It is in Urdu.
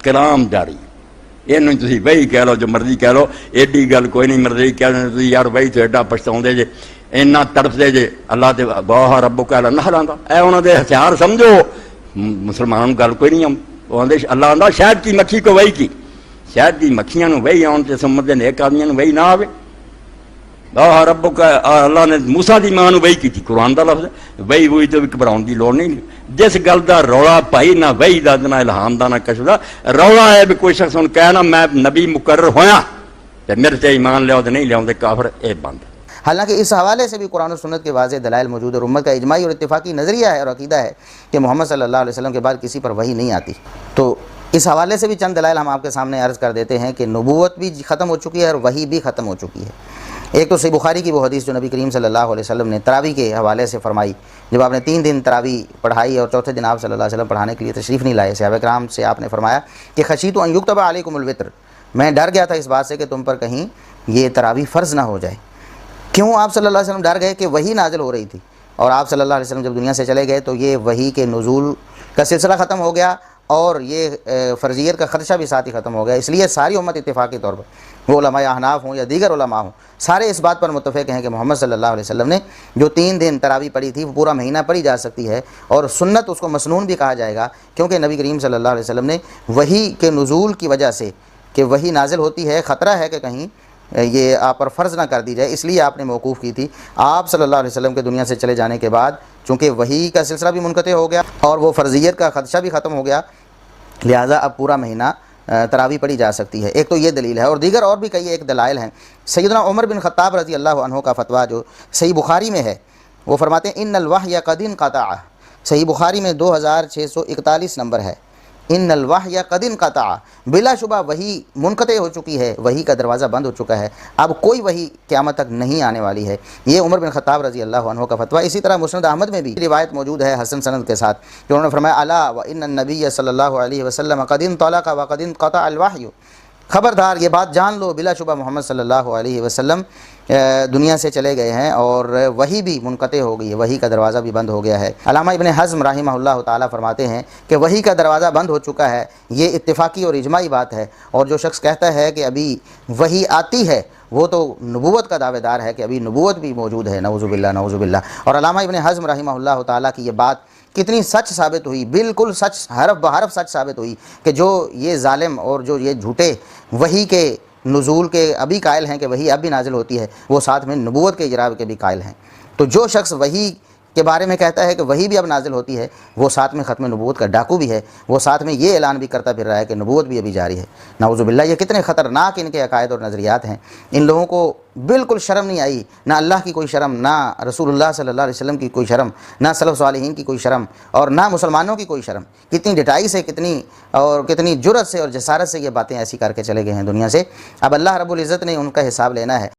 کلام جاری یہ تھی وہی کہہ لو جو مرضی کہہ لو ایڈی گل کوئی نہیں مرضی کہہ لو یار وہی تو ایڈا پچھتاؤں جے اینا تڑپتے جے اللہ تے واہ ربک اعلی نہ لاندہ اے انہوں دے ہتھیار سمجھو مسلمانوں گل کوئی نہیں وہ آدھے اللہ آدھا شاید کی مکھی کو وہی کی شاید کی مکھیاں وہی آن تے سمت دے نیک آدمیاں وہی نہ آوے واہ ربک اللہ نے موسیٰ دی ماں وہی کی تھی قرآن دا لفظ وہی وہی تو گھبراؤن دی لوڑ نہیں جس گل دا رولا پائی نہ وہی دا نہ الہام دا نہ کچھ دا رولا ہے بھی کوئی شخص ان کہنا میں نبی مقرر ہویا تے میرے تے ایمان لیاؤ تے نہیں لیاؤ تے کافر اے بند. حالانکہ اس حوالے سے بھی قرآن و سنت کے واضح دلائل موجود اور امت کا اجماعی اور اتفاقی نظریہ ہے اور عقیدہ ہے کہ محمد صلی اللہ علیہ وسلم کے بعد کسی پر وحی نہیں آتی. تو اس حوالے سے بھی چند دلائل ہم آپ کے سامنے عرض کر دیتے ہیں کہ نبوت بھی ختم ہو چکی ہے اور وحی بھی ختم ہو چکی ہے. ایک تو صحیح بخاری کی وہ حدیث جو نبی کریم صلی اللہ علیہ وسلم نے تراویح کے حوالے سے فرمائی جب آپ نے 3 دن تراویح پڑھائی اور چوتھے دن آپ صلی اللہ علیہ وسلم پڑھانے کے لیے تشریف نہیں لائے صحابہ کرام سے آپ نے فرمایا کہ خشیت ان یکتب علیکم الوتر میں ڈر گیا تھا اس بات سے کہ تم پر کہیں یہ تراویح فرض نہ ہو جائے. کیوں آپ صلی اللہ علیہ وسلم ڈر گئے کہ وحی نازل ہو رہی تھی اور آپ صلی اللہ علیہ وسلم جب دنیا سے چلے گئے تو یہ وحی کے نزول کا سلسلہ ختم ہو گیا اور یہ فرضیت کا خدشہ بھی ساتھ ہی ختم ہو گیا. اس لیے ساری امت اتفاقی طور پر وہ علماء احناف ہوں یا دیگر علماء ہوں سارے اس بات پر متفق ہیں کہ محمد صلی اللہ علیہ وسلم نے جو 3 دن تراویح پڑھی تھی وہ پورا مہینہ پڑھی جا سکتی ہے اور سنت اس کو مسنون بھی کہا جائے گا کیونکہ نبی کریم صلی اللہ علیہ وسلم نے وحی کے نزول کی وجہ سے کہ وحی نازل ہوتی ہے خطرہ ہے کہ کہیں یہ آپ پر فرض نہ کر دی جائے اس لیے آپ نے موقوف کی تھی. آپ صلی اللہ علیہ وسلم کے دنیا سے چلے جانے کے بعد چونکہ وحی کا سلسلہ بھی منقطع ہو گیا اور وہ فرضیت کا خدشہ بھی ختم ہو گیا لہٰذا اب پورا مہینہ تراویح پڑھی جا سکتی ہے. ایک تو یہ دلیل ہے اور دیگر اور بھی کئی ایک دلائل ہیں. سیدنا عمر بن خطاب رضی اللہ عنہ کا فتویٰ جو صحیح بخاری میں ہے وہ فرماتے ہیں ان الوحی قد انقطع. صحیح بخاری میں 2641 نمبر ہے ان الوحی قد انقطع بلا شبہ وحی منقطع ہو چکی ہے وحی کا دروازہ بند ہو چکا ہے اب کوئی وحی قیامت تک نہیں آنے والی ہے. یہ عمر بن خطاب رضی اللہ عنہ کا فتویٰ. اسی طرح مسند احمد میں بھی روایت موجود ہے حسن سند کے ساتھ کہ انہوں نے فرمایا الا وان النبی صلی اللہ علیہ وسلم قد انطلق وقد انقطع الوحی خبردار یہ بات جان لو بلا شبہ محمد صلی اللہ علیہ وسلم دنیا سے چلے گئے ہیں اور وحی بھی منقطع ہو گئی ہے وحی کا دروازہ بھی بند ہو گیا ہے. علامہ ابن حزم رحمہ اللہ تعالیٰ فرماتے ہیں کہ وحی کا دروازہ بند ہو چکا ہے یہ اتفاقی اور اجماعی بات ہے اور جو شخص کہتا ہے کہ ابھی وحی آتی ہے وہ تو نبوت کا دعوے دار ہے کہ ابھی نبوت بھی موجود ہے نعوذ باللہ نعوذ باللہ. اور علامہ ابن حزم رحمہ اللہ تعالیٰ کی یہ بات کتنی سچ ثابت ہوئی بالکل سچ حرف بحرف سچ ثابت ہوئی کہ جو یہ ظالم اور جو یہ جھوٹے وحی کے نزول کے ابھی قائل ہیں کہ وحی اب بھی نازل ہوتی ہے وہ ساتھ میں نبوت کے اجرا کے بھی قائل ہیں. تو جو شخص وحی کے بارے میں کہتا ہے کہ وحی بھی اب نازل ہوتی ہے وہ ساتھ میں ختم نبوت کا ڈاکو بھی ہے وہ ساتھ میں یہ اعلان بھی کرتا پھر رہا ہے کہ نبوت بھی ابھی جاری ہے نعوذ باللہ. یہ کتنے خطرناک ان کے عقائد اور نظریات ہیں. ان لوگوں کو بالکل شرم نہیں آئی نہ اللہ کی کوئی شرم نہ رسول اللہ صلی اللہ علیہ وسلم کی کوئی شرم نہ سلف صالحین کی کوئی شرم اور نہ مسلمانوں کی کوئی شرم. کتنی ڈٹائی سے کتنی جرأت سے اور جسارت سے یہ باتیں ایسی کر کے چلے گئے ہیں دنیا سے. اب اللہ رب العزت نے ان کا حساب لینا ہے.